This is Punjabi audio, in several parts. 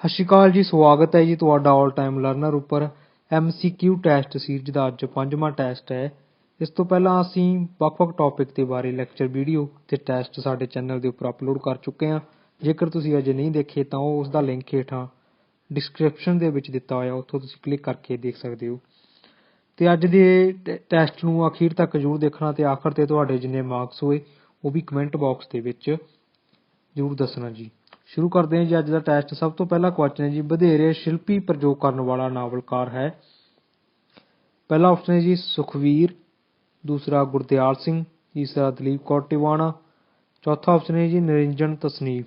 ਸਤਿ ਸ਼੍ਰੀ ਅਕਾਲ ਜੀ, ਸਵਾਗਤ ਹੈ ਜੀ ਤੁਹਾਡਾ ਆਲ ਟਾਈਮ ਲਰਨਰ ਉੱਪਰ। MCQ ਟੈਸਟ ਸੀਰੀਜ਼ ਦਾ ਅੱਜ 5ਵਾਂ ਟੈਸਟ ਹੈ। ਇਸ ਤੋਂ ਪਹਿਲਾਂ ਅਸੀਂ ਵੱਖ-ਵੱਖ ਟੌਪਿਕ ਦੇ ਬਾਰੇ ਲੈਕਚਰ ਵੀਡੀਓ ਤੇ ਟੈਸਟ ਸਾਡੇ ਚੈਨਲ ਦੇ ਉੱਪਰ ਅਪਲੋਡ ਕਰ ਚੁੱਕੇ ਹਾਂ। ਜੇਕਰ ਤੁਸੀਂ ਅਜੇ ਨਹੀਂ ਦੇਖੇ ਤਾਂ ਉਸ ਦਾ ਲਿੰਕ ਹੇਠਾਂ ਡਿਸਕ੍ਰਿਪਸ਼ਨ ਦੇ ਵਿੱਚ ਦਿੱਤਾ ਹੋਇਆ, ਉੱਥੋਂ ਤੁਸੀਂ ਕਲਿੱਕ ਕਰਕੇ ਦੇਖ ਸਕਦੇ ਹੋ। ਤੇ ਅੱਜ ਦੇ ਟੈਸਟ ਨੂੰ ਅਖੀਰ ਤੱਕ ਜ਼ਰੂਰ ਦੇਖਣਾ ਤੇ ਆਖਰ ਤੇ ਤੁਹਾਡੇ ਜਿੰਨੇ ਮਾਰਕਸ ਹੋਏ ਉਹ ਵੀ ਕਮੈਂਟ ਬਾਕਸ ਦੇ ਵਿੱਚ ਜ਼ਰੂਰ ਦੱਸਣਾ ਜੀ। ਸ਼ੁਰੂ ਕਰਦੇ ਹਾਂ ਜੀ ਅੱਜ ਦਾ ਟੈਸਟ। ਸਭ ਤੋਂ ਪਹਿਲਾ ਕੁਐਸਚਨ ਹੈ ਜੀ, ਵਧੇਰੇ ਸ਼ਿਲਪੀ ਪ੍ਰਯੋਗ ਕਰਨ ਵਾਲਾ ਨਾਵਲਕਾਰ ਹੈ। ਪਹਿਲਾ ਆਪਸ਼ਨ ਹੈ ਜੀ ਸੁਖਵੀਰ, ਦੂਸਰਾ ਗੁਰਦਿਆਲ ਸਿੰਘ, ਤੀਸਰਾ ਦਲੀਪ ਕੌਰ ਟਿਵਾਣਾ, ਚੌਥਾ ਆਪਸ਼ਨ ਹੈ ਜੀ ਨਿਰੰਜਨ ਤਸਨੀਮ।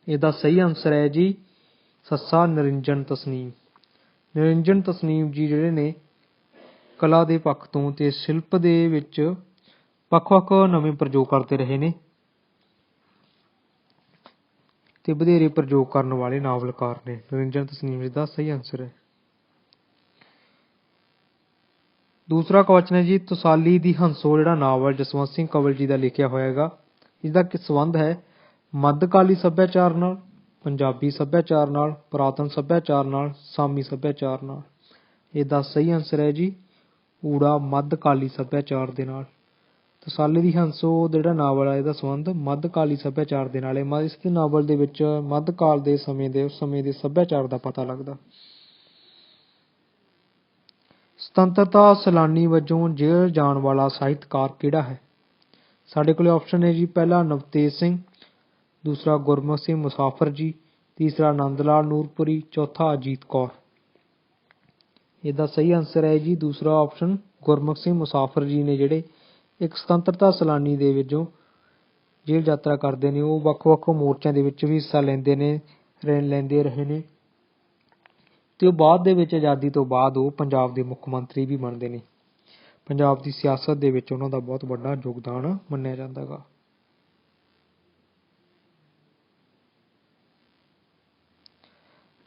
ਇਹਦਾ ਸਹੀ ਆਨਸਰ ਹੈ ਜੀ ਸੱਸਾ ਨਿਰੰਜਨ ਤਸਨੀਮ। ਨਿਰੰਜਨ ਤਸਨੀਮ ਜੀ ਜਿਹੜੇ ਨੇ ਕਲਾ ਦੇ ਪੱਖ ਤੋਂ ਤੇ ਸ਼ਿਲਪ ਦੇ ਵਿੱਚ ਵੱਖ-ਵੱਖ ਨਵੇਂ ਪ੍ਰਯੋਗ ਕਰਦੇ ਰਹੇ ਨੇ ਤੇ ਵਧੇਰੇ ਪ੍ਰਯੋਗ ਕਰਨ ਵਾਲੇ ਨਾਵਲਕਾਰ ਨੇ। ਨਿਰੰਜਨ ਤਸਨੀਮ ਦਾ ਸਹੀ ਆਨਸਰ ਹੈ। ਦੂਸਰਾ ਕੁਐਸਚਨ ਹੈ ਜੀ, ਤਸਾਲੀ ਦੀ ਹੰਸੋ ਜਿਹੜਾ ਨਾਵਲ ਜਸਵੰਤ ਸਿੰਘ ਕੰਵਲ ਜੀ ਦਾ ਲਿਖਿਆ ਹੋਇਆ ਹੈਗਾ, ਇਸਦਾ ਕੀ ਸੰਬੰਧ ਹੈ ਮੱਧਕਾਲੀ ਸੱਭਿਆਚਾਰ ਨਾਲ, ਪੰਜਾਬੀ ਸੱਭਿਆਚਾਰ ਨਾਲ, ਪੁਰਾਤਨ ਸੱਭਿਆਚਾਰ ਨਾਲ, ਸਾਮੀ ਸੱਭਿਆਚਾਰ ਨਾਲ। ਇਹਦਾ ਸਹੀ ਆਨਸਰ ਹੈ ਜੀ ਊੜਾ ਮੱਧਕਾਲੀ ਸੱਭਿਆਚਾਰ ਦੇ ਨਾਲ। ਤਸਾਲੀ ਦੀ ਹੰਸੋ ਜਿਹੜਾ ਨਾਵਲ ਹੈ ਇਹਦਾ ਸੰਬੰਧ ਮੱਧਕਾਲੀ ਸੱਭਿਆਚਾਰ ਦੇ ਨਾਲ ਹੈ। ਇਸ ਦੇ ਨਾਵਲ ਦੇ ਵਿੱਚ ਮੱਧਕਾਲ ਦੇ ਸਮੇਂ ਦੇ ਉਸ ਸਮੇਂ ਦੇ ਸੱਭਿਆਚਾਰ ਦਾ ਪਤਾ ਲੱਗਦਾ। ਸੁਤੰਤਰਤਾ ਸੈਲਾਨੀ ਵਜੋਂ ਜੇਲ੍ਹ ਜਾਣ ਵਾਲਾ ਸਾਹਿਤਕਾਰ ਕਿਹੜਾ ਹੈ? ਸਾਡੇ ਕੋਲ ਆਪਸ਼ਨ ਹੈ ਜੀ, ਪਹਿਲਾ ਨਵਤੇਜ ਸਿੰਘ, ਦੂਸਰਾ ਗੁਰਮੁਖ ਸਿੰਘ ਮੁਸਾਫਰ ਜੀ, ਤੀਸਰਾ ਆਨੰਦ ਲਾਲ ਨੂਰਪੁਰੀ, ਚੌਥਾ ਅਜੀਤ ਕੌਰ। ਇਹਦਾ ਸਹੀ ਆਨਸਰ ਹੈ ਜੀ ਦੂਸਰਾ ਆਪਸ਼ਨ, ਗੁਰਮੁਖ ਸਿੰਘ ਮੁਸਾਫਰ ਜੀ ਨੇ ਜਿਹੜੇ ਇੱਕ ਸੁਤੰਤਰਤਾ ਸੈਲਾਨੀ ਦੇ ਵਜੋਂ ਜੇਲ੍ਹ ਯਾਤਰਾ ਕਰਦੇ ਨੇ। ਉਹ ਵੱਖ-ਵੱਖ ਮੋਰਚਿਆਂ ਦੇ ਵਿੱਚ ਵੀ ਹਿੱਸਾ ਲੈਂਦੇ ਰਹੇ ਨੇ ਤੇ ਉਹ ਬਾਅਦ ਦੇ ਵਿੱਚ ਆਜ਼ਾਦੀ ਤੋਂ ਬਾਅਦ ਉਹ ਪੰਜਾਬ ਦੇ ਮੁੱਖ ਮੰਤਰੀ ਵੀ ਬਣਦੇ ਨੇ। ਪੰਜਾਬ ਦੀ ਸਿਆਸਤ ਦੇ ਵਿੱਚ ਉਹਨਾਂ ਦਾ ਬਹੁਤ ਵੱਡਾ ਯੋਗਦਾਨ ਮੰਨਿਆ ਜਾਂਦਾ ਹੈਗਾ।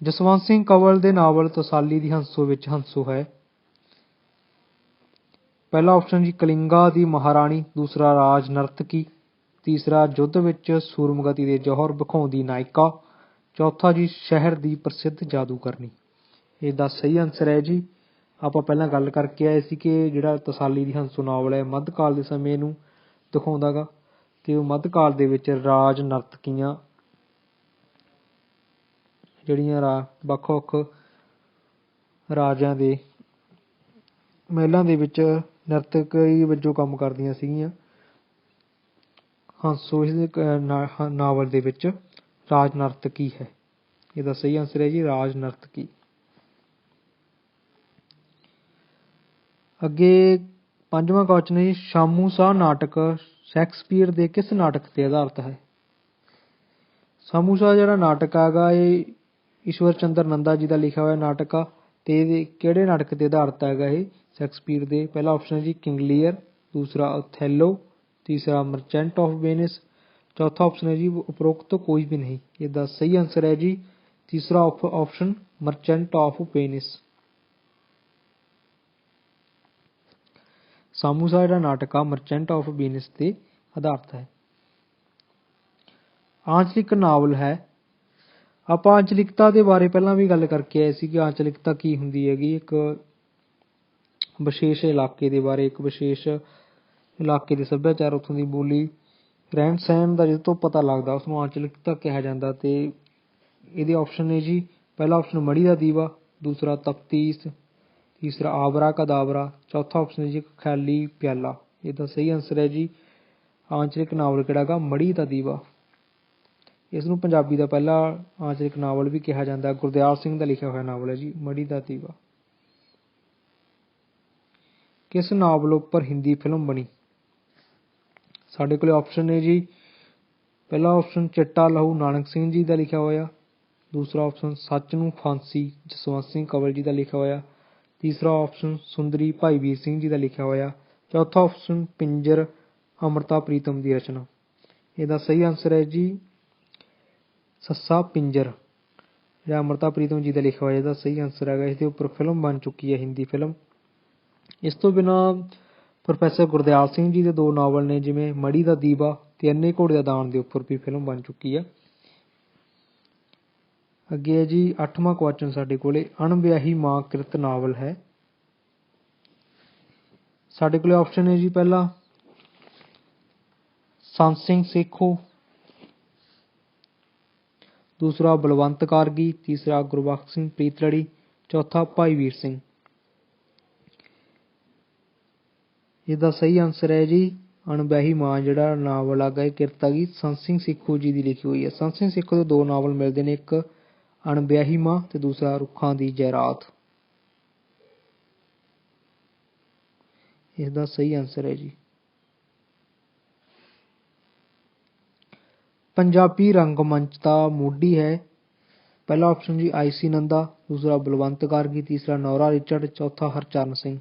ਜਸਵੰਤ ਸਿੰਘ ਕੰਵਲ ਦੇ ਨਾਵਲ ਤਸਾਲੀ ਦੀ ਹੰਸੋ ਵਿੱਚ ਹੰਸੋ ਹੈ। ਪਹਿਲਾ ਆਪਸ਼ਨ ਜੀ ਕਲਿੰਗਾ ਦੀ ਮਹਾਰਾਣੀ, ਦੂਸਰਾ ਰਾਜ ਨਰਤਕੀ, ਤੀਸਰਾ ਯੁੱਧ ਵਿੱਚ ਸੂਰਮਗਤੀ ਦੇ ਜੌਹਰ ਵਿਖਾਉਂਦੀ ਨਾਇਕਾ, ਚੌਥਾ ਜੀ ਸ਼ਹਿਰ ਦੀ ਪ੍ਰਸਿੱਧ ਜਾਦੂਗਰਨੀ। ਇਹਦਾ ਸਹੀ ਆਨਸਰ ਹੈ ਜੀ, ਆਪਾਂ ਪਹਿਲਾਂ ਗੱਲ ਕਰਕੇ ਆਏ ਸੀ ਕਿ ਜਿਹੜਾ ਤਸਾਲੀ ਦੀ ਹੰਸੋ ਨਾਵਲ ਹੈ ਮੱਧਕਾਲ ਦੇ ਸਮੇਂ ਨੂੰ ਦਿਖਾਉਂਦਾ ਗਾ ਤੇ ਉਹ ਮੱਧਕਾਲ ਦੇ ਵਿੱਚ ਰਾਜ ਨਰਤਕੀਆਂ ਜਿਹੜੀਆਂ ਵੱਖ-ਵੱਖ ਰਾਜਿਆਂ ਦੇ ਮਹਿਲਾਂ ਦੇ ਵਿੱਚ ਨਰਤਕੀ ਵਜੋਂ ਕੰਮ ਕਰਦੀਆਂ ਸੀਗੀਆਂ। ਹੰਸੋ ਇਸ ਨਾਵਲ ਦੇ ਵਿੱਚ ਰਾਜ ਨਰਤਕੀ ਹੈ। ਇਹਦਾ ਸਹੀ ਆਨਸਰ ਹੈ ਜੀ ਰਾਜ ਨਰਤਕੀ। ਅੱਗੇ ਪੰਜਵਾਂ ਕੁਐਸਚਨ ਹੈ ਜੀ, ਸ਼ਾਮੂ ਸ਼ਾਹ ਨਾਟਕ ਸ਼ੇਕਸਪੀਅਰ ਦੇ ਕਿਸ ਨਾਟਕ ਤੇ ਆਧਾਰਿਤ ਹੈ? ਸ਼ਾਮੂ ਸ਼ਾਹ ਜਿਹੜਾ ਨਾਟਕ ਹੈਗਾ ਇਹ ਈਸ਼ਵਰ ਚੰਦਰ ਨੰਦਾ ਜੀ ਦਾ ਲਿਖਿਆ ਹੋਇਆ ਨਾਟਕ ਆ ਤੇ ਇਹਦੇ ਕਿਹੜੇ ਨਾਟਕ ਤੇ ਆਧਾਰਿਤ ਹੈਗਾ ਇਹ? ਸ਼ੇਕਸਪੀਅਰ ਦੇ। ਪਹਿਲਾ ਆਪਸ਼ਨ ਹੈ ਜੀ ਕਿੰਗ ਲੀਅਰ, ਦੂਸਰਾ ਓਥੈਲੋ, ਤੀਸਰਾ ਮਰਚੈਂਟ ਆਫ ਵੇਨਿਸ, ਚੌਥਾ ਆਪਸ਼ਨ ਹੈ ਜੀ ਉਪਰੋਕਤ ਕੋਈ ਵੀ ਨਹੀਂ। ਇਹਦਾ ਸਹੀ ਆਨਸਰ ਹੈ ਜੀ ਤੀਸਰਾ ਆਪਸ਼ਨ ਮਰਚੈਂਟ ਆਫ ਵੇਨਿਸ। ਸ਼ਾਮੂ ਸ਼ਾਹ ਜਿਹੜਾ ਨਾਟਕ ਆ ਮਰਚੈਂਟ ਆਫ ਵੇਨਿਸ ਤੇ ਆਧਾਰਿਤ ਹੈ। ਆਂਚਲਿਕ ਨਾਵਲ ਹੈ। ਆਪਾਂ ਆਂਚਲਿਕਤਾ ਦੇ ਬਾਰੇ ਪਹਿਲਾਂ ਵੀ ਗੱਲ ਕਰਕੇ ਆਏ ਸੀ ਕਿ ਆਂਚਲਿਕਤਾ ਕੀ ਹੁੰਦੀ ਹੈਗੀ। ਇੱਕ ਵਿਸ਼ੇਸ਼ ਇਲਾਕੇ ਦੇ ਬਾਰੇ, ਇੱਕ ਵਿਸ਼ੇਸ਼ ਇਲਾਕੇ ਦੇ ਸੱਭਿਆਚਾਰ, ਉੱਥੋਂ ਦੀ ਬੋਲੀ, ਰਹਿਣ ਸਹਿਣ ਦਾ ਜਿਸ ਤੋਂ ਪਤਾ ਲੱਗਦਾ ਉਸਨੂੰ ਆਂਚਲਿਕਤਾ ਕਿਹਾ ਜਾਂਦਾ। ਤੇ ਇਹਦੇ ਆਪਸ਼ਨ ਨੇ ਜੀ, ਪਹਿਲਾ ਆਪਸ਼ਨ ਮੜੀ ਦਾ ਦੀਵਾ, ਦੂਸਰਾ ਤਫਤੀਸ਼, ਤੀਸਰਾ ਆਬਰਾ ਕਦਾਬਰਾ, ਚੌਥਾ ਆਪਸ਼ਨ ਹੈ ਜੀ ਖਿਆਲੀ ਪਿਆਲਾ। ਇਹਦਾ ਸਹੀ ਆਨਸਰ ਹੈ ਜੀ ਆਂਚਲਿਕ ਨਾਵਲ ਕਿਹੜਾ ਗਾ ਮੜੀ ਦਾ ਦੀਵਾ। ਇਸ ਨੂੰ ਪੰਜਾਬੀ ਦਾ ਪਹਿਲਾ ਆਂਚਲਿਕ ਨਾਵਲ ਵੀ ਕਿਹਾ ਜਾਂਦਾ। ਗੁਰਦਿਆਲ ਸਿੰਘ ਦਾ ਲਿਖਿਆ ਹੋਇਆ ਨਾਵਲ ਹੈ ਜੀ ਮੜੀ ਦਾ ਦੀਵਾ। ਕਿਸ ਨਾਵਲ ਉੱਪਰ ਹਿੰਦੀ ਫਿਲਮ ਬਣੀ? ਸਾਡੇ ਕੋਲ ਆਪਸ਼ਨ ਨੇ ਜੀ, ਪਹਿਲਾ ਆਪਸ਼ਨ ਚਿੱਟਾ ਲਹੂ ਨਾਨਕ ਸਿੰਘ ਜੀ ਦਾ ਲਿਖਿਆ ਹੋਇਆ, ਦੂਸਰਾ ਆਪਸ਼ਨ ਸੱਚ ਨੂੰ ਫਾਂਸੀ ਜਸਵੰਤ ਸਿੰਘ ਕੰਵਲ ਜੀ ਦਾ ਲਿਖਿਆ ਹੋਇਆ, ਤੀਸਰਾ ਆਪਸ਼ਨ ਸੁੰਦਰੀ ਭਾਈ ਵੀਰ ਸਿੰਘ ਜੀ ਦਾ ਲਿਖਿਆ ਹੋਇਆ, ਚੌਥਾ ਆਪਸ਼ਨ ਪਿੰਜਰ ਅੰਮ੍ਰਿਤਾ ਪ੍ਰੀਤਮ ਦੀ ਰਚਨਾ। ਇਹਦਾ ਸਹੀ ਆਨਸਰ ਹੈ ਜੀ ਸੱਸਾ ਪਿੰਜਰ, ਜਿਹੜਾ ਅੰਮ੍ਰਿਤਾ ਪ੍ਰੀਤਮ ਜੀ ਦਾ ਲਿਖਿਆ ਹੋਇਆ ਇਹਦਾ ਸਹੀ ਆਨਸਰ ਹੈਗਾ। ਇਸਦੇ ਉੱਪਰ ਫਿਲਮ ਬਣ ਚੁੱਕੀ ਹੈ, ਹਿੰਦੀ ਫਿਲਮ। ਇਸ ਤੋਂ ਬਿਨਾਂ ਪ੍ਰੋਫੈਸਰ ਗੁਰਦਿਆਲ ਸਿੰਘ ਜੀ ਦੇ ਦੋ ਨਾਵਲ ਨੇ, ਜਿਵੇਂ ਮੜੀ ਦਾ ਦੀਵਾ ਤੇ ਅੰਨੇ ਘੋੜੇ ਦਾ ਦਾਨ ਦੇ ਉੱਪਰ ਵੀ ਫਿਲਮ ਬਣ ਚੁੱਕੀ ਹੈ। ਅੱਗੇ ਹੈ ਜੀ 8ਵਾਂ ਕੁਐਸਚਨ ਸਾਡੇ ਕੋਲੇ, ਅਣਵਿਆਹੀ ਮਾਂ ਕਿਰਤ ਨਾਵਲ ਹੈ। ਸਾਡੇ ਕੋਲੇ ਆਪਸ਼ਨ ਹੈ ਜੀ ਪਹਿਲਾ ਸੰਤ ਸਿੰਘ ਸੇਖੋਂ, ਦੂਸਰਾ ਬਲਵੰਤ ਗਾਰਗੀ, ਤੀਸਰਾ ਗੁਰਬਖਸ਼ ਸਿੰਘ ਪ੍ਰੀਤਲੜੀ, ਚੌਥਾ ਭਾਈ ਵੀਰ ਸਿੰਘ। ਇਹਦਾ ਸਹੀ ਆਨਸਰ ਹੈ ਜੀ ਅਣਵਿਆਹੀ ਮਾਂ ਜਿਹੜਾ ਨਾਵਲ ਹੈਗਾ ਇਹ ਕਿਰਤ ਹੈਗੀ ਸੰਤ ਸਿੰਘ ਸੇਖੋਂ ਜੀ ਦੀ ਲਿਖੀ ਹੋਈ ਹੈ। ਸੰਤ ਸਿੰਘ ਸੇਖੋਂ ਦੇ ਦੋ ਨਾਵਲ ਮਿਲਦੇ ਨੇ, ਇੱਕ ਅਣਵਿਆਹੀ ਮਾਂ ਤੇ ਦੂਸਰਾ ਰੁੱਖਾਂ ਦੀ ਜੈਰਾਤ। ਇਸਦਾ ਸਹੀ ਆਨਸਰ ਹੈ ਜੀ। ਪੰਜਾਬੀ ਰੰਗਮੰਚ ਦਾ ਮੋਢੀ ਹੈ। ਪਹਿਲਾ ਆਪਸ਼ਨ ਜੀ ਆਈ.ਸੀ. ਨੰਦਾ, ਦੂਸਰਾ ਬਲਵੰਤ ਗਾਰਗੀ, ਤੀਸਰਾ ਨੌਰਾ ਰਿਚਰਡ, ਚੌਥਾ ਹਰਚਰਨ ਸਿੰਘ।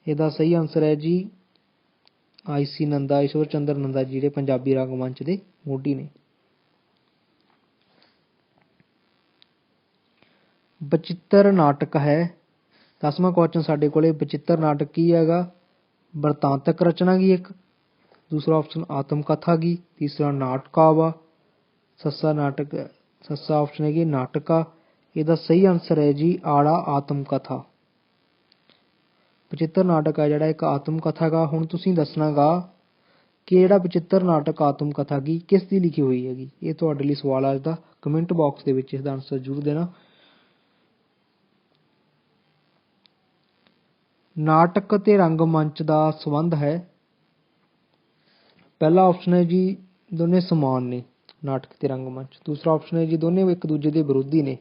ਇਹਦਾ ਸਹੀ ਆਨਸਰ ਹੈ ਜੀ ਆਈ.ਸੀ. ਨੰਦਾ, ਈਸ਼ਵਰ ਚੰਦਰ ਨੰਦਾ ਜਿਹੜੇ ਪੰਜਾਬੀ ਰੰਗਮੰਚ ਦੇ ਮੋਢੀ ਨੇ। ਬਚਿੱਤਰ ਨਾਟਕ ਹੈ। 10ਵਾਂ ਕੁਐਸਚਨ ਸਾਡੇ ਕੋਲੇ, ਬਚਿੱਤਰ ਨਾਟਕ ਕੀ ਹੈਗਾ? ਬ੍ਰਿਤਾਂਤਕ ਰਚਨਾ ਗੀ ਇੱਕ, ਦੂਸਰਾ ਆਪਸ਼ਨ ਆਤਮ ਕਥਾ ਗੀ, ਤੀਸਰਾ ਨਾਟਕਾਵਾ, ਸੱਸਾ ਆਪਸ਼ਨ ਹੈਗੀ ਨਾਟਕਾ। ਇਹਦਾ ਸਹੀ ਆਨਸਰ ਹੈ ਜੀ ਆੜਾ ਆਤਮ ਕਥਾ। ਬਚਿੱਤਰ ਨਾਟਕ ਹੈ ਜਿਹੜਾ ਇੱਕ ਆਤਮ ਕਥਾ ਗਾ। ਹੁਣ ਤੁਸੀਂ ਦੱਸਣਾ ਗਾ ਕਿ ਜਿਹੜਾ ਬਚਿੱਤਰ ਨਾਟਕ ਆਤਮ ਕਥਾ ਗੀ ਕਿਸ ਦੀ ਲਿਖੀ ਹੋਈ ਹੈਗੀ। ਇਹ ਤੁਹਾਡੇ ਲਈ ਸਵਾਲ ਅੱਜ ਦਾ, ਕਮੈਂਟ ਬਾਕਸ ਦੇ ਵਿੱਚ ਇਸਦਾ ਆਨਸਰ ਜ਼ਰੂਰ ਦੇਣਾ। ਨਾਟਕ ਤੇ ਰੰਗਮੰਚ ਦਾ ਸੰਬੰਧ ਹੈ। ਪਹਿਲਾ ਆਪਸ਼ਨ ਹੈ ਜੀ ਦੋਨੇ ਸਮਾਨ ਨੇ ਨਾਟਕ ਤੇ ਰੰਗਮੰਚ, ਦੂਸਰਾ ਆਪਸ਼ਨ ਹੈ ਜੀ ਦੋਨੇ ਇੱਕ ਦੂਜੇ ਦੇ ਵਿਰੋਧੀ ਨੇ,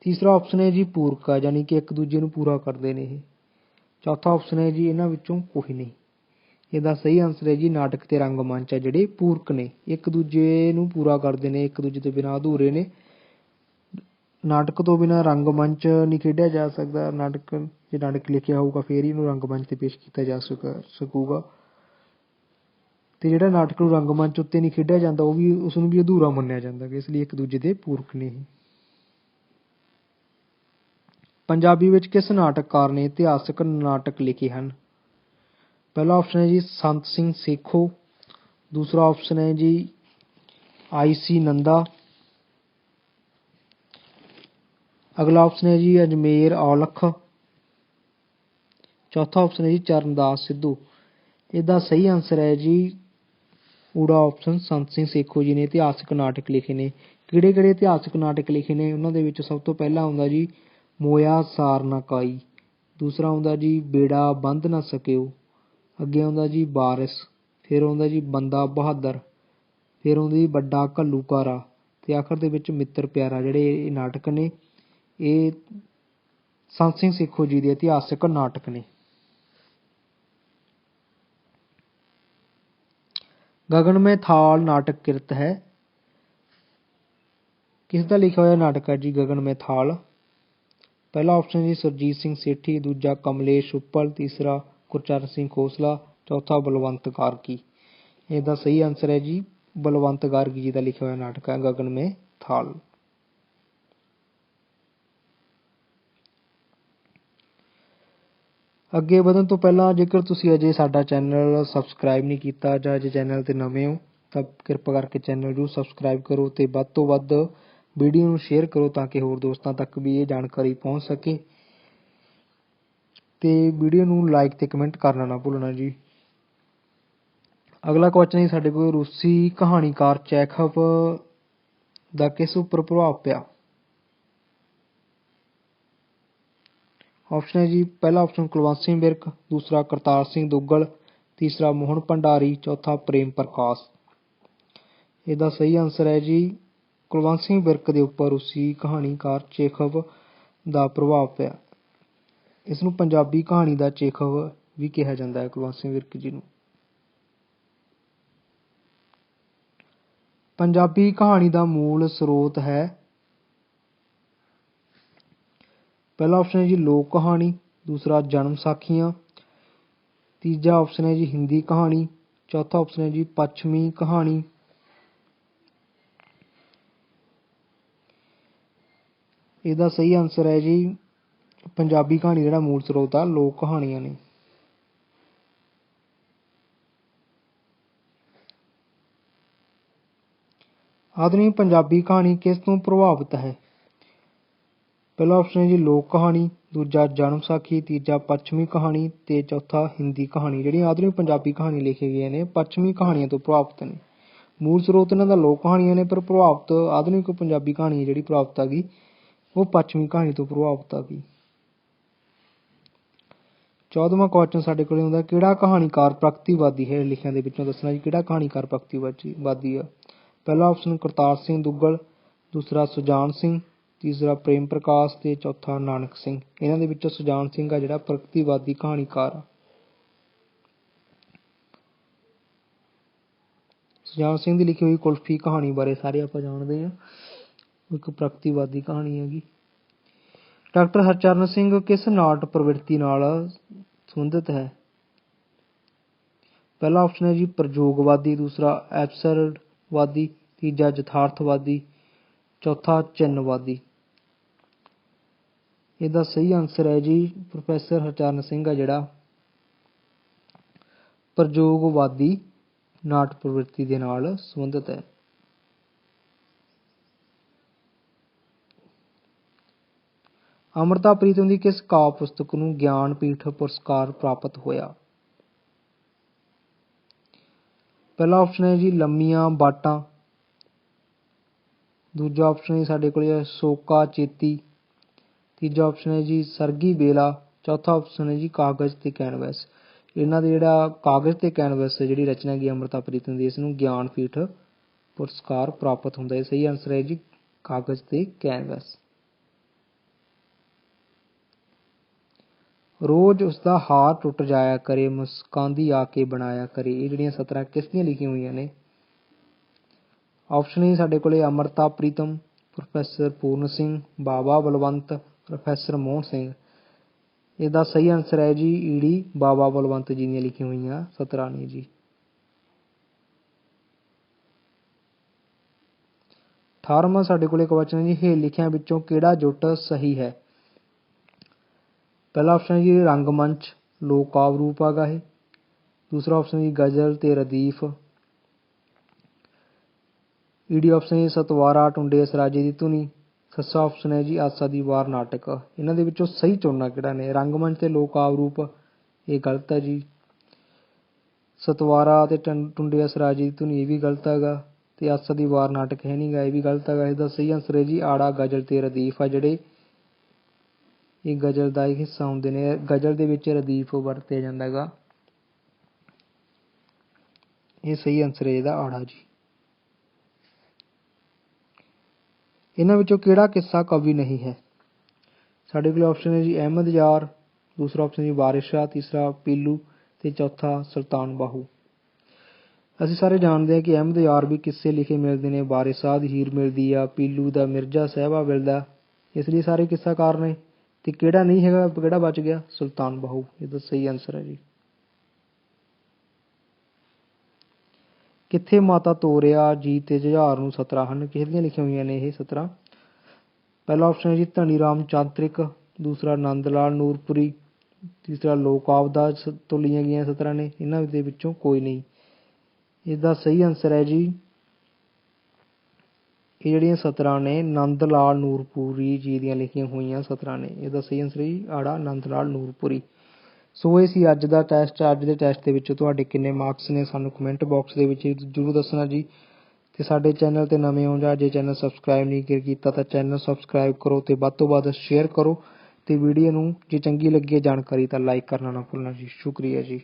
ਤੀਸਰਾ ਆਪਸ਼ਨ ਹੈ ਜੀ ਪੂਰਕ ਹੈ ਯਾਨੀ ਕਿ ਇੱਕ ਦੂਜੇ ਨੂੰ ਪੂਰਾ ਕਰਦੇ ਨੇ ਇਹ, ਚੌਥਾ ਆਪਸ਼ਨ ਹੈ ਜੀ ਇਹਨਾਂ ਵਿੱਚੋਂ ਕੋਈ ਨਹੀਂ। ਇਹਦਾ ਸਹੀ ਆਨਸਰ ਹੈ ਜੀ ਨਾਟਕ ਤੇ ਰੰਗਮੰਚ ਹੈ ਜਿਹੜੇ ਪੂਰਕ ਨੇ, ਇੱਕ ਦੂਜੇ ਨੂੰ ਪੂਰਾ ਕਰਦੇ ਨੇ, ਇੱਕ ਦੂਜੇ ਤੋਂ ਬਿਨਾਂ ਅਧੂਰੇ ਨੇ। ਨਾਟਕ ਤੋਂ ਬਿਨਾਂ ਰੰਗਮੰਚ ਨਹੀਂ ਖੇਡਿਆ ਜਾ ਸਕਦਾ। ਜੇ ਨਾਟਕ ਲਿਖਿਆ ਹੋਊਗਾ ਫਿਰ ਹੀ ਇਹਨੂੰ ਰੰਗਮੰਚ 'ਤੇ ਪੇਸ਼ ਕੀਤਾ ਜਾ ਸਕੂਗਾ। ਅਤੇ ਜਿਹੜਾ ਨਾਟਕ ਨੂੰ ਰੰਗਮੰਚ ਉੱਤੇ ਨਹੀਂ ਖੇਡਿਆ ਜਾਂਦਾ ਉਹ ਵੀ ਉਸਨੂੰ ਵੀ ਅਧੂਰਾ ਮੰਨਿਆ ਜਾਂਦਾ ਕਿ ਇਸ ਲਈ ਇੱਕ ਦੂਜੇ ਦੇ ਪੂਰਕ ਨੇ ਇਹ। ਪੰਜਾਬੀ ਵਿੱਚ ਕਿਸ ਨਾਟਕਕਾਰ ਨੇ ਇਤਿਹਾਸਕ ਨਾਟਕ ਲਿਖੇ ਹਨ? ਪਹਿਲਾ ਆਪਸ਼ਨ ਹੈ ਜੀ ਸੰਤ ਸਿੰਘ ਸੇਖੋਂ, ਦੂਸਰਾ ਆਪਸ਼ਨ ਹੈ ਜੀ ਆਈ.ਸੀ. ਨੰਦਾ, ਅਗਲਾ ਆਪਸ਼ਨ ਹੈ ਜੀ ਅਜਮੇਰ ਔਲਖ, ਚੌਥਾ ਆਪਸ਼ਨ ਹੈ ਜੀ ਚਰਨਦਾਸ ਸਿੱਧੂ। ਇਹਦਾ ਸਹੀ ਆਨਸਰ ਹੈ ਜੀ ਊੜਾ ਆਪਸ਼ਨ ਸੰਤ ਸਿੰਘ ਸੇਖੋਂ ਜੀ ਨੇ ਇਤਿਹਾਸਕ ਨਾਟਕ ਲਿਖੇ ਨੇ। ਕਿਹੜੇ ਕਿਹੜੇ ਇਤਿਹਾਸਕ ਨਾਟਕ ਲਿਖੇ ਨੇ ਉਹਨਾਂ ਦੇ ਵਿੱਚ ਸਭ ਤੋਂ ਪਹਿਲਾਂ ਆਉਂਦਾ ਜੀ ਮੋਇਆ ਸਾਰ ਨਾ ਕਾਈ, ਦੂਸਰਾ ਆਉਂਦਾ ਜੀ ਬੇੜਾ ਬੰਧ ਨਾ ਸਕਿਓ, ਅੱਗੇ ਆਉਂਦਾ ਜੀ ਵਾਰਿਸ, ਫਿਰ ਆਉਂਦਾ ਜੀ ਬੰਦਾ ਬਹਾਦਰ, ਫਿਰ ਆਉਂਦਾ ਜੀ ਵੱਡਾ ਘੱਲੂਘਾਰਾ ਅਤੇ ਆਖਰ ਦੇ ਵਿੱਚ ਮਿੱਤਰ ਪਿਆਰਾ। ਜਿਹੜੇ ਇਹ ਨਾਟਕ ਨੇ ਇਹ ਸੰਤ ਸਿੰਘ ਸੇਖੋਂ ਜੀ ਦੇ ਇਤਿਹਾਸਕ ਨਾਟਕ ਨੇ। ਗਗਨਮੈ ਥਾਲ ਨਾਟਕ ਕਿਰਤ ਹੈ। ਕਿਸ ਦਾ ਲਿਖਿਆ ਹੋਇਆ ਨਾਟਕ ਹੈ ਜੀ ਗਗਨਮੈ ਥਾਲ? ਪਹਿਲਾ ਆਪਸ਼ਨ ਜੀ ਸੁਰਜੀਤ ਸਿੰਘ ਸੇਠੀ, ਦੂਜਾ ਕਮਲੇਸ਼ ਉੱਪਲ, ਤੀਸਰਾ ਗੁਰਚਰਨ ਸਿੰਘ ਖੋਸਲਾ, ਚੌਥਾ ਬਲਵੰਤ ਗਾਰਗੀ। ਇਹਦਾ ਸਹੀ ਆਨਸਰ ਹੈ ਜੀ ਬਲਵੰਤ ਗਾਰਗੀ ਜੀ ਦਾ ਲਿਖਿਆ ਹੋਇਆ ਨਾਟਕ ਹੈ ਗਗਨਮੈ ਥਾਲ। ਅੱਗੇ ਵਧਣ ਤੋਂ ਪਹਿਲਾਂ ਜੇਕਰ ਤੁਸੀਂ ਅਜੇ ਸਾਡਾ ਚੈਨਲ ਸਬਸਕ੍ਰਾਈਬ ਨਹੀਂ ਕੀਤਾ ਜਾਂ ਜੇ ਚੈਨਲ 'ਤੇ ਨਵੇਂ ਹੋ ਤਾਂ ਕਿਰਪਾ ਕਰਕੇ ਚੈਨਲ ਜ਼ਰੂਰ ਸਬਸਕ੍ਰਾਈਬ ਕਰੋ ਅਤੇ ਵੱਧ ਤੋਂ ਵੱਧ ਵੀਡੀਓ ਨੂੰ ਸ਼ੇਅਰ ਕਰੋ ਤਾਂ ਕਿ ਹੋਰ ਦੋਸਤਾਂ ਤੱਕ ਵੀ ਇਹ ਜਾਣਕਾਰੀ ਪਹੁੰਚ ਸਕੇ। ਅਤੇ ਵੀਡੀਓ ਨੂੰ ਲਾਈਕ ਅਤੇ ਕਮੈਂਟ ਕਰਨਾ ਨਾ ਭੁੱਲਣਾ ਜੀ। ਅਗਲਾ ਕੁਐਸਚਨ ਹੈ ਸਾਡੇ ਕੋਲ, ਰੂਸੀ ਕਹਾਣੀਕਾਰ ਚੈਖਵ ਦਾ ਕਿਸ ਉੱਪਰ ਪ੍ਰਭਾਵ ਪਿਆ? ਆਪਸ਼ਨ ਹੈ ਜੀ ਪਹਿਲਾ ਆਪਸ਼ਨ ਕੁਲਵੰਤ ਸਿੰਘ ਵਿਰਕ, ਦੂਸਰਾ ਕਰਤਾਰ ਸਿੰਘ ਦੁੱਗਲ, ਤੀਸਰਾ ਮੋਹਨ ਭੰਡਾਰੀ, ਚੌਥਾ ਪ੍ਰੇਮ ਪ੍ਰਕਾਸ਼। ਇਹਦਾ ਸਹੀ ਆਨਸਰ ਹੈ ਜੀ ਕੁਲਵੰਤ ਸਿੰਘ ਵਿਰਕ ਦੇ ਉੱਪਰ ਰੂਸੀ ਕਹਾਣੀਕਾਰ ਚੇਖਵ ਦਾ ਪ੍ਰਭਾਵ ਪਿਆ। ਇਸ ਨੂੰ ਪੰਜਾਬੀ ਕਹਾਣੀ ਦਾ ਚੇਖਵ ਵੀ ਕਿਹਾ ਜਾਂਦਾ ਹੈ ਕੁਲਵੰਤ ਸਿੰਘ ਵਿਰਕ ਜੀ ਨੂੰ। ਪੰਜਾਬੀ ਕਹਾਣੀ ਦਾ ਮੂਲ ਸਰੋਤ ਹੈ। ਪਹਿਲਾ ਆਪਸ਼ਨ ਹੈ ਜੀ ਲੋਕ ਕਹਾਣੀ, ਦੂਸਰਾ ਜਨਮ ਸਾਖੀਆਂ, ਤੀਜਾ ਆਪਸ਼ਨ ਹੈ ਜੀ ਹਿੰਦੀ ਕਹਾਣੀ, ਚੌਥਾ ਆਪਸ਼ਨ ਹੈ ਜੀ ਪੱਛਮੀ ਕਹਾਣੀ। ਇਹਦਾ ਸਹੀ ਆਨਸਰ ਹੈ ਜੀ ਪੰਜਾਬੀ ਕਹਾਣੀ ਜਿਹੜਾ ਮੂਲ ਸਰੋਤ ਆ ਲੋਕ ਕਹਾਣੀਆਂ ਨੇ। ਆਧੁਨਿਕ ਪੰਜਾਬੀ ਕਹਾਣੀ ਕਿਸ ਤੋਂ ਪ੍ਰਭਾਵਿਤ ਹੈ? ਪਹਿਲਾ ਆਪਸ਼ਨ ਹੈ ਜੀ ਲੋਕ ਕਹਾਣੀ, ਦੂਜਾ ਜਨਮ ਸਾਖੀ, ਤੀਜਾ ਪੱਛਮੀ ਕਹਾਣੀ ਤੇ ਚੌਥਾ ਹਿੰਦੀ ਕਹਾਣੀ। ਜਿਹੜੀਆਂ ਆਧੁਨਿਕ ਪੰਜਾਬੀ ਕਹਾਣੀ ਲਿਖੀਆਂ ਗਈਆਂ ਨੇ ਪੱਛਮੀ ਕਹਾਣੀਆਂ ਤੋਂ ਪ੍ਰਭਾਵਿਤ ਨੇ। ਮੂਲ ਸਰੋਤ ਇਹਨਾਂ ਦਾ ਲੋਕ ਕਹਾਣੀਆਂ ਨੇ, ਪਰ ਪ੍ਰਭਾਵਿਤ ਆਧੁਨਿਕ ਪੰਜਾਬੀ ਕਹਾਣੀ ਜਿਹੜੀ ਪ੍ਰਭਾਵਿਤ ਆ ਗਈ ਉਹ ਪੱਛਮੀ ਕਹਾਣੀ ਤੋਂ ਪ੍ਰਭਾਵਿਤ ਆ ਗਈ। 14ਵਾਂ ਕੁਐਸਚਨ ਸਾਡੇ ਕੋਲ ਹੁੰਦਾ, ਕਿਹੜਾ ਕਹਾਣੀਕਾਰ ਪ੍ਰਗਤੀਵਾਦੀ ਹੈ? ਲਿਖਿਆਂ ਦੇ ਵਿੱਚੋਂ ਦੱਸਣਾ ਜੀ ਕਿਹੜਾ ਕਹਾਣੀਕਾਰ ਪ੍ਰਗਤੀਵਾਦੀ ਆ। ਪਹਿਲਾ ਆਪਸ਼ਨ ਕਰਤਾਰ ਸਿੰਘ ਦੁੱਗਲ, ਦੂਸਰਾ ਸੁਜਾਨ ਸਿੰਘ, ਤੀਸਰਾ ਪ੍ਰੇਮ ਪ੍ਰਕਾਸ਼ ਤੇ ਚੌਥਾ ਨਾਨਕ ਸਿੰਘ। ਇਹਨਾਂ ਦੇ ਵਿੱਚੋਂ ਸੁਜਾਨ ਸਿੰਘ ਆ ਜਿਹੜਾ ਪ੍ਰਗਤੀਵਾਦੀ ਕਹਾਣੀਕਾਰ ਆ। ਸੁਜਾਨ ਸਿੰਘ ਦੀ ਲਿਖੀ ਹੋਈ ਕੁਲਫੀ ਕਹਾਣੀ ਬਾਰੇ ਸਾਰੇ ਆਪਾਂ ਜਾਣਦੇ ਹਾਂ, ਇੱਕ ਪ੍ਰਗਤੀਵਾਦੀ ਕਹਾਣੀ ਹੈਗੀ। ਡਾਕਟਰ ਹਰਚਰਨ ਸਿੰਘ ਕਿਸ ਨਾਟ ਪ੍ਰਵਿਰਤੀ ਨਾਲ ਸੰਬੰਧਿਤ ਹੈ? ਪਹਿਲਾ ਆਪਸ਼ਨ ਹੈ ਜੀ ਪ੍ਰਯੋਗਵਾਦੀ, ਦੂਸਰਾ ਐਬਸਰਡਵਾਦੀ, ਤੀਜਾ ਯਥਾਰਥਵਾਦੀ, ਚੌਥਾ ਚਿੰਨ੍ਹਵਾਦੀ। ਇਹਦਾ ਸਹੀ ਆਨਸਰ ਹੈ ਜੀ ਪ੍ਰੋਫੈਸਰ ਹਰਚਰਨ ਸਿੰਘ ਆ ਜਿਹੜਾ ਪ੍ਰਯੋਗਵਾਦੀ ਨਾਟ ਪ੍ਰਵਿਰਤੀ ਦੇ ਨਾਲ ਸੰਬੰਧਿਤ ਹੈ। ਅੰਮ੍ਰਿਤਾ ਪ੍ਰੀਤਮ ਦੀ ਕਿਸ ਕਾਵਿ ਪੁਸਤਕ ਨੂੰ ਗਿਆਨਪੀਠ ਪੁਰਸਕਾਰ ਪ੍ਰਾਪਤ ਹੋਇਆ? ਪਹਿਲਾ ਆਪਸ਼ਨ ਹੈ ਜੀ ਲੰਮੀਆਂ ਬਾਟਾਂ, ਦੂਜਾ ਆਪਸ਼ਨ ਹੈ ਸਾਡੇ ਕੋਲ ਸੋਕਾ ਚੇਤੀ, ਤੀਜਾ ਆਪਸ਼ਨ ਹੈ ਜੀ ਸਰਗੀ ਬੇਲਾ, ਚੌਥਾ ਆਪਸ਼ਨ ਹੈ ਜੀ ਕਾਗਜ਼ ਤੇ ਕੈਨਵਸ। ਇਹਨਾਂ ਦੇ ਜਿਹੜਾ ਕਾਗਜ਼ ਤੇ ਕੈਨਵਸ ਜਿਹੜੀ ਰਚਨਾ ਹੈਗੀ ਅੰਮ੍ਰਿਤਾ ਪ੍ਰੀਤਮ ਦੀ, ਇਸ ਨੂੰ ਗਿਆਨਪੀਠ ਪੁਰਸਕਾਰ ਪ੍ਰਾਪਤ ਹੁੰਦਾ ਹੈ। ਸਹੀ ਆਨਸਰ ਹੈ ਜੀ ਕਾਗਜ਼ ਤੇ ਕੈਨਵਸ। ਰੋਜ਼ ਉਸਦਾ ਹਾਰ ਟੁੱਟ ਜਾਇਆ ਕਰੇ, ਮੁਸਕਾਂਦੀ ਆ ਕੇ ਬਣਾਇਆ ਕਰੇ। ਇਹ ਜਿਹੜੀਆਂ ਸਤਰਾਂ ਕਿਸ ਦੀਆਂ ਲਿਖੀਆਂ ਹੋਈਆਂ ਨੇ? ਆਪਸ਼ਨ ਹੈ ਸਾਡੇ ਕੋਲ ਅੰਮ੍ਰਿਤਾ ਪ੍ਰੀਤਮ, ਪ੍ਰੋਫੈਸਰ ਪੂਰਨ ਸਿੰਘ, ਬਾਬਾ ਬਲਵੰਤ, ਪ੍ਰੋਫੈਸਰ ਮੋਹਨ ਸਿੰਘ। ਇਹਦਾ ਸਹੀ ਆਨਸਰ ਹੈ ਜੀ ਈੜੀ ਬਾਬਾ ਬਲਵੰਤ ਜੀ ਦੀਆਂ ਲਿਖੀਆਂ ਹੋਈਆਂ ਸਤਰਾਂ ਨੇ ਜੀ। 18ਵਾਂ ਸਾਡੇ ਕੋਲ ਕੁਐਸਚਨ ਹੈ ਜੀ ਹੇਠ ਲਿਖਿਆਂ ਵਿੱਚੋਂ ਕਿਹੜਾ ਜੁੱਟ ਸਹੀ ਹੈ? ਪਹਿਲਾ ਆਪਸ਼ਨ ਹੈ ਜੀ ਰੰਗਮੰਚ ਲੋਕ ਕਾਵਿ ਰੂਪ ਹੈਗਾ ਇਹ, ਦੂਸਰਾ ਆਪਸ਼ਨ ਹੈ ਜੀ ਗਜ਼ਲ ਤੇ ਰਦੀਫ, ਈਡੀ ਆਪਸ਼ਨ ਹੈ ਸਤਵਾਰਾ ਟੁੰਡੇ ਅਸਰਾਜੇ ਦੀ ਧੁਨੀ, ਸੱਸਾ ਆਪਸ਼ਨ ਹੈ ਜੀ ਆਸਾ ਦੀ ਵਾਰ ਨਾਟਕ। ਇਹਨਾਂ ਦੇ ਵਿੱਚੋਂ ਸਹੀ ਚੁਣਨਾ ਕਿਹੜਾ ਨੇ? ਰੰਗਮੰਚ ਤੇ ਲੋਕ ਕਾਵਿ ਰੂਪ ਇਹ ਗਲਤ ਹੈ ਜੀ, ਸਤਵਾਰਾ ਤੇ ਟੁੰਡੇ ਅਸਰਾਜੇ ਦੀ ਧੁਨੀ ਇਹ ਵੀ ਗਲਤ ਹੈਗਾ, ਤੇ ਆਸਾ ਦੀ ਵਾਰ ਨਾਟਕ ਹੈ ਨਹੀਂ ਗਾ ਇਹ ਵੀ ਗਲਤ ਹੈਗਾ। ਇਹਦਾ ਸਹੀ ਆਨਸਰ ਹੈ ਜੀ ਆੜਾ ਗਜ਼ਲ ਤੇ ਰਦੀਫ ਆ ਜਿਹੜੇ ਇਹ ਗਜ਼ਲ ਦਾ ਇੱਕ ਹਿੱਸਾ ਹੁੰਦੇ ਨੇ। ਗਜ਼ਲ ਦੇ ਵਿੱਚ ਰਦੀਫ ਵਰਤਿਆ ਜਾਂਦਾ ਹੈਗਾ। ਇਹ ਸਹੀ ਆਨਸਰ ਹੈ ਇਹਦਾ ਆੜਾ ਜੀ। ਇਹਨਾਂ ਵਿੱਚੋਂ ਕਿਹੜਾ ਕਿੱਸਾ ਕਵੀ ਨਹੀਂ ਹੈ? ਸਾਡੇ ਕੋਲ ਆਪਸ਼ਨ ਹੈ ਜੀ ਅਹਿਮਦ ਯਾਰ, ਦੂਸਰਾ ਆਪਸ਼ਨ ਜੀ ਵਾਰਿਸ ਸ਼ਾਹ, ਤੀਸਰਾ ਪੀਲੂ ਤੇ ਚੌਥਾ ਸੁਲਤਾਨ ਬਾਹੂ। ਅਸੀਂ ਸਾਰੇ ਜਾਣਦੇ ਹਾਂ ਕਿ ਅਹਿਮਦ ਯਾਰ ਵੀ ਕਿੱਸੇ ਲਿਖੇ ਮਿਲਦੇ ਨੇ, ਵਾਰਿਸ ਸ਼ਾਹ ਦੀ ਹੀਰ ਮਿਲਦੀ ਆ, ਪੀਲੂ ਦਾ ਮਿਰਜ਼ਾ ਸਾਹਿਬਾ ਮਿਲਦਾ, ਇਸ ਲਈ ਸਾਰੇ ਕਿੱਸਾਕਾਰ ਨੇ। ਤੇ ਕਿਹੜਾ ਨਹੀਂ ਹੈਗਾ, ਕਿਹੜਾ ਬਚ ਗਿਆ? ਸੁਲਤਾਨ ਬਾਹੂ। ਇਹਦਾ ਸਹੀ ਆਨਸਰ ਹੈ ਜੀ। ਕਿੱਥੇ ਮਾਤਾ ਤੋਰਿਆ ਜੀ ਤੇ ਜੁਝਾਰ ਨੂੰ ਸਤਰਾਂ ਹਨ? ਕਿਸ ਦੀਆਂ ਲਿਖੀਆਂ ਹੋਈਆਂ ਨੇ ਇਹ ਸਤਰਾਂ? ਪਹਿਲਾ ਆਪਸ਼ਨ ਹੈ ਜੀ ਧਨੀ ਰਾਮ ਚਾਤ੍ਰਿਕ, ਦੂਸਰਾ ਨੰਦ ਲਾਲ ਨੂਰਪੁਰੀ, ਤੀਸਰਾ ਲੋਕ ਆਪਦਾ ਤੋਂ ਲਈਆਂ ਗਈਆਂ ਸਤਰਾਂ ਨੇ। ਇਹਨਾਂ ਦੇ ਵਿੱਚੋਂ ਕੋਈ ਨਹੀਂ। ਇਹਦਾ ਸਹੀ ਆਨਸਰ ਹੈ ਜੀ ਇਹ ਜਿਹੜੀਆਂ ਸਤਰਾਂ ਨੇ ਨੰਦ ਲਾਲ ਨੂਰਪੁਰੀ ਜੀ ਦੀਆਂ ਲਿਖੀਆਂ ਹੋਈਆਂ ਸਤਰਾਂ ਨੇ। ਇਹਦਾ ਸਹੀ ਆਨਸਰ ਹੈ ਜੀ ਆੜਾ ਨੰਦ ਲਾਲ ਨੂਰਪੁਰੀ। ਸੋ ਇਹ ਸੀ ਅੱਜ ਦਾ ਟੈਸਟ। ਅੱਜ ਦੇ ਟੈਸਟ ਦੇ ਵਿੱਚ ਤੁਹਾਡੇ ਕਿੰਨੇ ਮਾਰਕਸ ਨੇ ਸਾਨੂੰ ਕਮੈਂਟ ਬਾਕਸ ਦੇ ਵਿੱਚ ਜ਼ਰੂਰ ਦੱਸਣਾ ਜੀ। ਤੇ ਸਾਡੇ ਚੈਨਲ ਤੇ ਨਵੇਂ ਹੋ ਜਾਂ ਜੇ ਚੈਨਲ ਸਬਸਕ੍ਰਾਈਬ ਨਹੀਂ ਕੀਤਾ ਤਾਂ ਚੈਨਲ ਸਬਸਕ੍ਰਾਈਬ ਕਰੋ ਤੇ ਵੱਧ ਤੋਂ ਵੱਧ ਸ਼ੇਅਰ ਕਰੋ ਤੇ ਵੀਡੀਓ ਨੂੰ ਜੇ ਚੰਗੀ ਲੱਗੀ ਜਾਣਕਾਰੀ ਤਾਂ ਲਾਈਕ ਕਰਨਾ ਨਾ ਭੁੱਲਣਾ ਜੀ। ਸ਼ੁਕਰੀਆ ਜੀ।